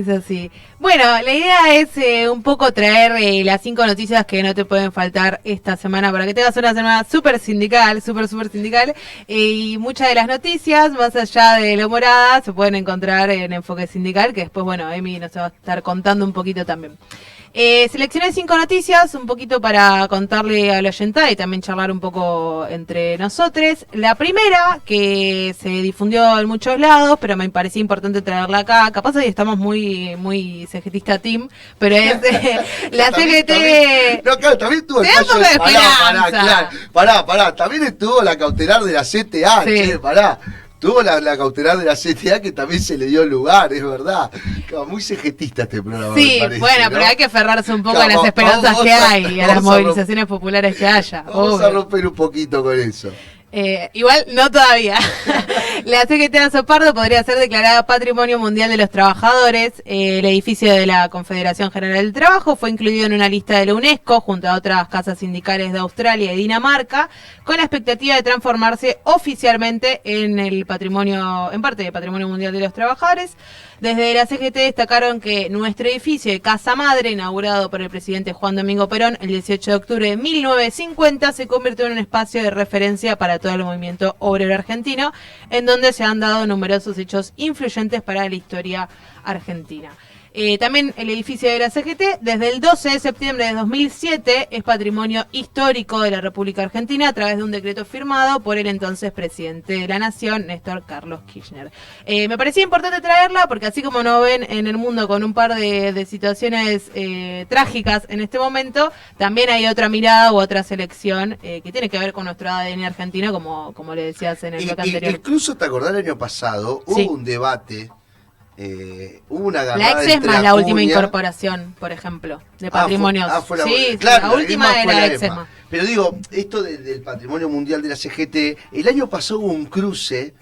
Es así. Bueno, la idea es un poco traer las 5 noticias que no te pueden faltar esta semana para que tengas una semana súper sindical, súper sindical. Y muchas de las noticias, más allá de lo morada, se pueden encontrar en Enfoque Sindical, que después, bueno, Emi nos va a estar contando un poquito también. Seleccioné 5 noticias, un poquito para contarle a la oyentada y también charlar un poco entre nosotros. La primera, que se difundió en muchos lados, pero me parecía importante traerla acá. Capaz hoy estamos muy CGTista team, pero es la CGT... No, claro, también estuvo el fallo de... Pará, también estuvo la cautelar de la CTA, sí. Che, pará. Tuvo la cautelar de la CTA que también se le dio lugar, es verdad. Claro, muy cegetista este programa. Sí, me parece, bueno, ¿no? Pero hay que aferrarse un poco a las esperanzas que hay y a las movilizaciones populares que haya. Vamos a romper un poquito con eso. Igual no todavía. La CGT Aso Pardo podría ser declarada Patrimonio Mundial de los Trabajadores. El edificio de la Confederación General del Trabajo fue incluido en una lista de la UNESCO junto a otras casas sindicales de Australia y Dinamarca, con la expectativa de transformarse oficialmente en parte del Patrimonio Mundial de los Trabajadores. Desde la CGT destacaron que nuestro edificio de Casa Madre, inaugurado por el presidente Juan Domingo Perón el 18 de octubre de 1950, se convirtió en un espacio de referencia para todo el movimiento obrero argentino, en donde se han dado numerosos hechos influyentes para la historia argentina. También el edificio de la CGT, desde el 12 de septiembre de 2007, es patrimonio histórico de la República Argentina a través de un decreto firmado por el entonces presidente de la Nación, Néstor Carlos Kirchner. Me parecía importante traerla porque así como nos ven en el mundo con un par de situaciones trágicas en este momento, también hay otra mirada u otra selección que tiene que ver con nuestro ADN argentino, como le decías en el bloque anterior. Incluso te acordás, el año pasado hubo un debate. Hubo una la Exesma es la última incorporación, por ejemplo, de patrimonios. Claro, la última era la Exesma. Pero digo, esto del Patrimonio Mundial de la CGT, el año pasado hubo un cruce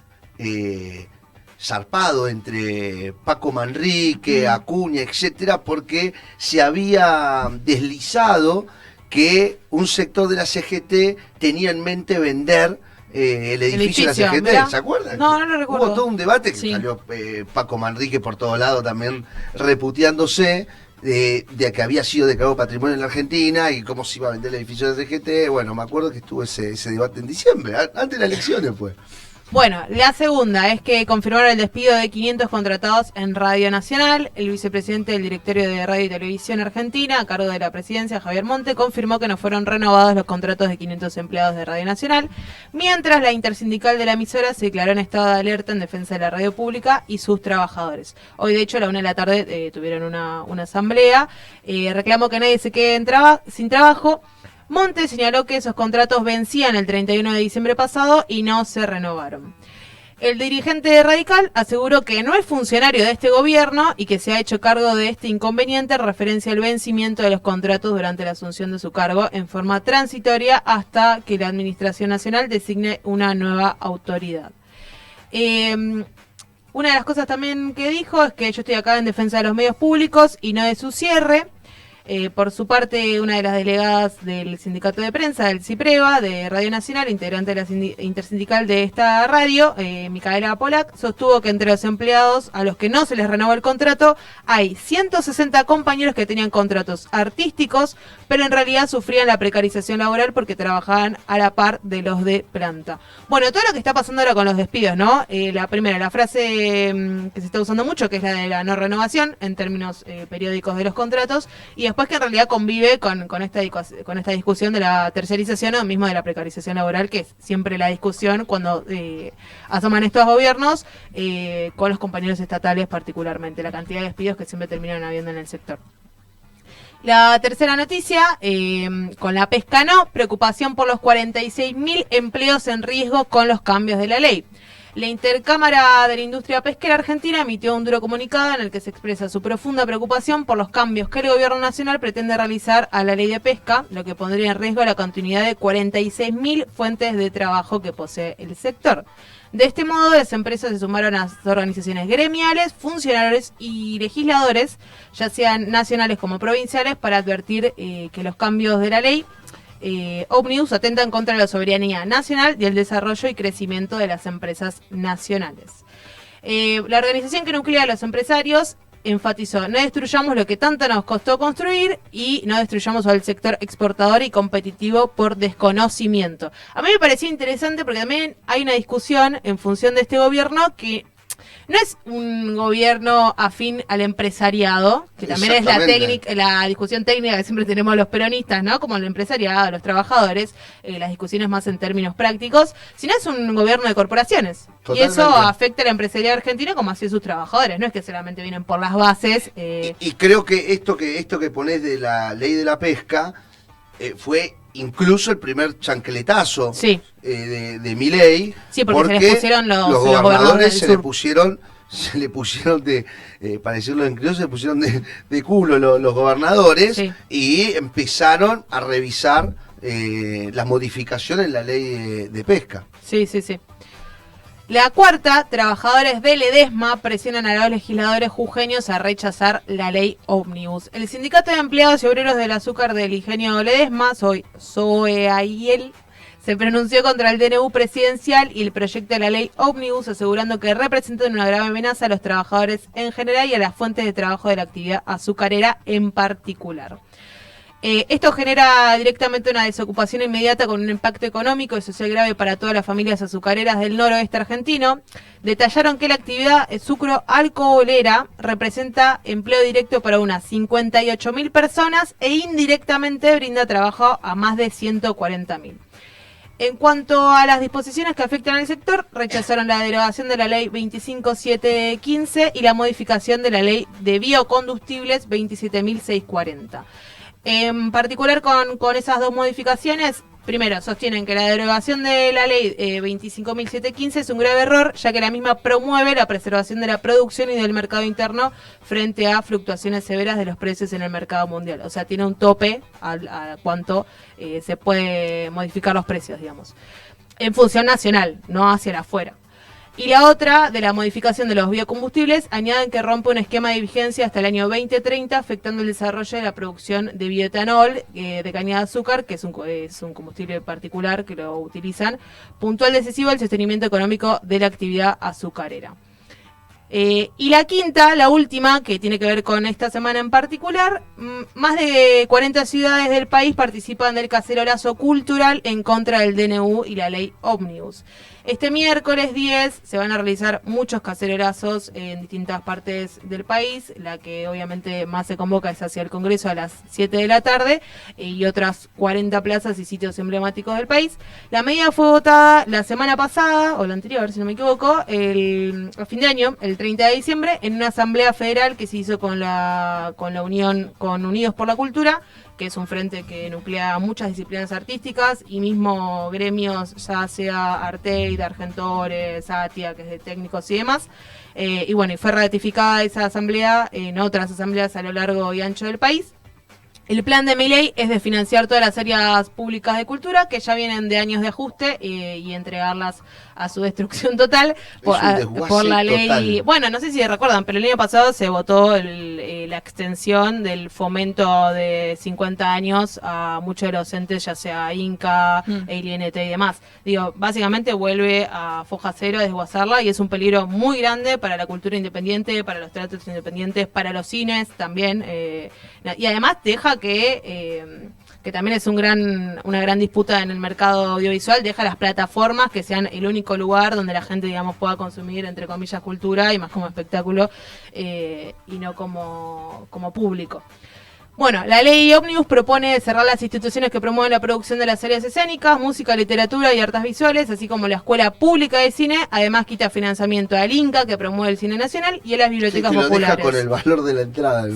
zarpado entre Paco Manrique, Acuña, etcétera, porque se había deslizado que un sector de la CGT tenía en mente vender el edificio de la CGT, mirá. ¿Se acuerdan? No lo recuerdo. Hubo todo un debate que salió Paco Manrique por todo lado también reputeándose de que había sido declarado patrimonio en la Argentina y cómo se iba a vender el edificio de la CGT. Bueno, me acuerdo que estuvo ese debate en diciembre, antes de las elecciones pues. Bueno, la segunda es que confirmaron el despido de 500 contratados en Radio Nacional. El vicepresidente del Directorio de Radio y Televisión Argentina, a cargo de la presidencia, Javier Monte, confirmó que no fueron renovados los contratos de 500 empleados de Radio Nacional, mientras la intersindical de la emisora se declaró en estado de alerta en defensa de la radio pública y sus trabajadores. Hoy, de hecho, a la 1 de la tarde tuvieron una asamblea. Reclamó que nadie se quede sin trabajo. Monte señaló que esos contratos vencían el 31 de diciembre pasado y no se renovaron. El dirigente radical aseguró que no es funcionario de este gobierno y que se ha hecho cargo de este inconveniente en referencia al vencimiento de los contratos durante la asunción de su cargo en forma transitoria hasta que la Administración Nacional designe una nueva autoridad. Una de las cosas también que dijo es que yo estoy acá en defensa de los medios públicos y no de su cierre. Por su parte, una de las delegadas del sindicato de prensa, del CIPREVA, de Radio Nacional, integrante de la intersindical de esta radio, Micaela Polac, sostuvo que entre los empleados a los que no se les renovó el contrato hay 160 compañeros que tenían contratos artísticos, pero en realidad sufrían la precarización laboral porque trabajaban a la par de los de planta. Bueno, todo lo que está pasando ahora con los despidos, ¿no? La primera, la frase que se está usando mucho, que es la de la no renovación en términos periódicos de los contratos, y después que en realidad convive con esta discusión de la tercerización o mismo de la precarización laboral, que es siempre la discusión cuando asoman estos gobiernos con los compañeros estatales, particularmente la cantidad de despidos que siempre terminan habiendo en el sector. La tercera noticia, con la pesca no, preocupación por los 46.000 empleos en riesgo con los cambios de la ley. La Intercámara de la Industria Pesquera Argentina emitió un duro comunicado en el que se expresa su profunda preocupación por los cambios que el gobierno nacional pretende realizar a la ley de pesca, lo que pondría en riesgo la continuidad de 46.000 fuentes de trabajo que posee el sector. De este modo, las empresas se sumaron a las organizaciones gremiales, funcionarios y legisladores, ya sean nacionales como provinciales, para advertir que los cambios de la ley Omnibus atentan contra la soberanía nacional y el desarrollo y crecimiento de las empresas nacionales. La organización que nuclea a los empresarios enfatizó: no destruyamos lo que tanto nos costó construir y no destruyamos al sector exportador y competitivo por desconocimiento. A mí me parecía interesante porque también hay una discusión en función de este gobierno que no es un gobierno afín al empresariado, que también es la discusión técnica que siempre tenemos los peronistas, ¿no? Como el empresariado, los trabajadores, las discusiones más en términos prácticos, sino es un gobierno de corporaciones. Totalmente. Y eso afecta a la empresariedad argentina como así a sus trabajadores, no es que solamente vienen por las bases. Y creo que esto que ponés de la ley de la pesca fue incluso el primer chancletazo de Milei. Sí, porque se les pusieron los gobernadores se le pusieron de, para decirlo en criollo, se le pusieron de culo los gobernadores y empezaron a revisar las modificaciones en la ley de pesca. Sí. La cuarta, trabajadores de Ledesma presionan a los legisladores jujeños a rechazar la ley ómnibus. El Sindicato de Empleados y Obreros del Azúcar del Ingenio Ledesma, SOEAIL, se pronunció contra el DNU presidencial y el proyecto de la ley ómnibus, asegurando que representan una grave amenaza a los trabajadores en general y a las fuentes de trabajo de la actividad azucarera en particular. Esto genera directamente una desocupación inmediata con un impacto económico y social grave para todas las familias azucareras del noroeste argentino. Detallaron que la actividad sucro-alcoholera representa empleo directo para unas 58.000 personas e indirectamente brinda trabajo a más de 140.000. En cuanto a las disposiciones que afectan al sector, rechazaron la derogación de la ley 25715 y la modificación de la ley de biocombustibles 27.640. En particular con esas dos modificaciones, primero, sostienen que la derogación de la ley 25.715 es un grave error, ya que la misma promueve la preservación de la producción y del mercado interno frente a fluctuaciones severas de los precios en el mercado mundial. O sea, tiene un tope a cuánto se puede modificar los precios, digamos, en función nacional, no hacia el afuera. Y la otra, de la modificación de los biocombustibles, añaden que rompe un esquema de vigencia hasta el año 2030, afectando el desarrollo de la producción de bioetanol de caña de azúcar, que es un combustible particular que lo utilizan, puntual decisivo al sostenimiento económico de la actividad azucarera. Y la quinta, la última, que tiene que ver con esta semana en particular, más de 40 ciudades del país participan del cacerolazo cultural en contra del DNU y la ley ómnibus. Este miércoles 10 se van a realizar muchos cacerolazos en distintas partes del país. La que obviamente más se convoca es hacia el Congreso a las 7 de la tarde y otras 40 plazas y sitios emblemáticos del país. La medida fue votada la semana pasada, o la anterior si no me equivoco, a fin de año, el 30 de diciembre, en una asamblea federal que se hizo con Unidos por la Cultura, que es un frente que nuclea muchas disciplinas artísticas y mismo gremios, ya sea Arteid, Argentores, Atia, que es de técnicos y demás. Y bueno, y fue ratificada esa asamblea en otras asambleas a lo largo y ancho del país. El plan de Milei es de financiar todas las áreas públicas de cultura que ya vienen de años de ajuste y entregarlas a su destrucción total por la ley. Total. Bueno, no sé si recuerdan, pero el año pasado se votó la extensión del fomento de 50 años a muchos de los entes, ya sea Inca, el INT y demás. Digo, básicamente vuelve a foja cero, a desguazarla, y es un peligro muy grande para la cultura independiente, para los teatros independientes, para los cines también. Y además deja que también es una gran disputa en el mercado audiovisual, deja las plataformas que sean el único lugar donde la gente, digamos, pueda consumir, entre comillas, cultura y más como espectáculo y no como público. Bueno, la ley ómnibus propone cerrar las instituciones que promueven la producción de las áreas escénicas, música, literatura y artes visuales, así como la Escuela Pública de Cine. Además, quita financiamiento al Inca, que promueve el cine nacional, y a las bibliotecas populares. Lo deja con el valor de la entrada.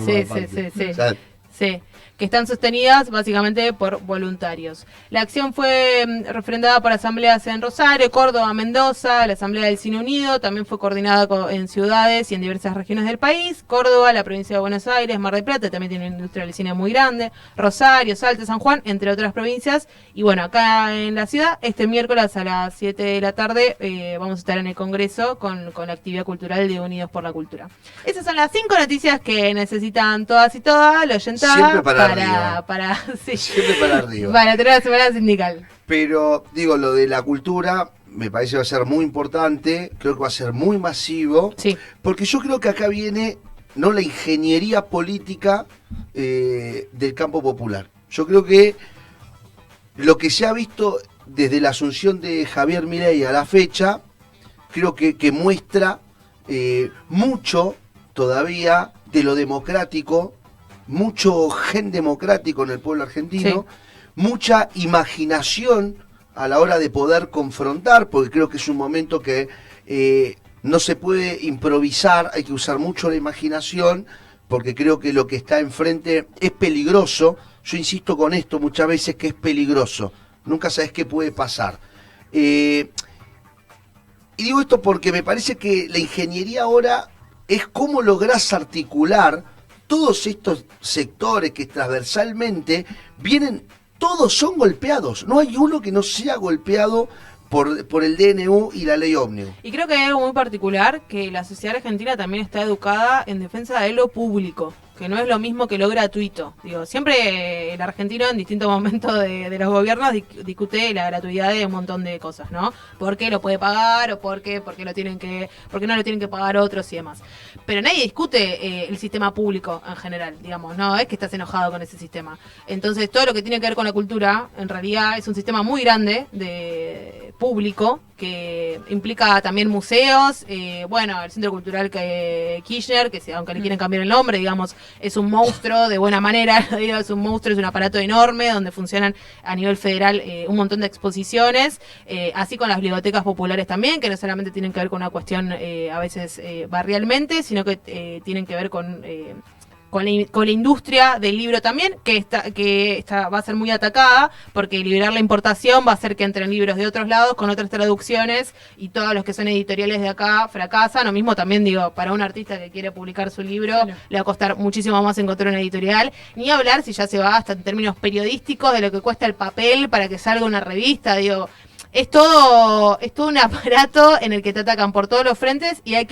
Sí, que están sostenidas básicamente por voluntarios. La acción fue refrendada por asambleas en Rosario, Córdoba, Mendoza, la Asamblea del Cine Unido, también fue coordinada en ciudades y en diversas regiones del país. Córdoba, la provincia de Buenos Aires, Mar del Plata, también tiene una industria del cine muy grande, Rosario, Salta, San Juan, entre otras provincias. Y bueno, acá en la ciudad, este miércoles a las 7 de la tarde vamos a estar en el Congreso con la actividad cultural de Unidos por la Cultura. Esas son las 5 noticias que necesitan todas y todas, lo oyentada. Siempre para siempre para arriba. Para tener la semana sindical. Pero, digo, lo de la cultura me parece que va a ser muy importante, creo que va a ser muy masivo, sí. Porque yo creo que acá viene no la ingeniería política del campo popular. Yo creo que lo que se ha visto desde la asunción de Javier Milei a la fecha, creo que muestra mucho todavía de lo democrático, mucho gen democrático en el pueblo argentino, mucha imaginación a la hora de poder confrontar, porque creo que es un momento que no se puede improvisar, hay que usar mucho la imaginación, porque creo que lo que está enfrente es peligroso. Yo insisto con esto muchas veces, que es peligroso, nunca sabes qué puede pasar. Y digo esto porque me parece que la ingeniería ahora es cómo lográs articular todos estos sectores que transversalmente vienen, todos son golpeados, no hay uno que no sea golpeado por el DNU y la ley ómnibus. Y creo que hay algo muy particular, que la sociedad argentina también está educada en defensa de lo público, que no es lo mismo que lo gratuito. Digo, siempre el argentino en distintos momentos de los gobiernos discute la gratuidad de un montón de cosas, ¿no? ¿Por qué lo puede pagar o por qué no lo tienen que pagar otros y demás? Pero nadie discute el sistema público en general, digamos, no es que estás enojado con ese sistema. Entonces, todo lo que tiene que ver con la cultura, en realidad es un sistema muy grande de público, que implica también museos, bueno, el Centro Cultural Kirchner, que aunque le quieren cambiar el nombre, digamos, es un monstruo de buena manera, es un monstruo, es un aparato enorme donde funcionan a nivel federal un montón de exposiciones, así con las bibliotecas populares también, que no solamente tienen que ver con una cuestión a veces barrialmente, sino que tienen que ver con la industria del libro también, que va a ser muy atacada, porque liberar la importación va a hacer que entren libros de otros lados con otras traducciones, y todos los que son editoriales de acá fracasan. Lo mismo también, digo, para un artista que quiere publicar su libro, le va a costar muchísimo más encontrar una editorial, ni hablar si ya se va hasta en términos periodísticos de lo que cuesta el papel para que salga una revista. Digo, es todo un aparato en el que te atacan por todos los frentes, y hay que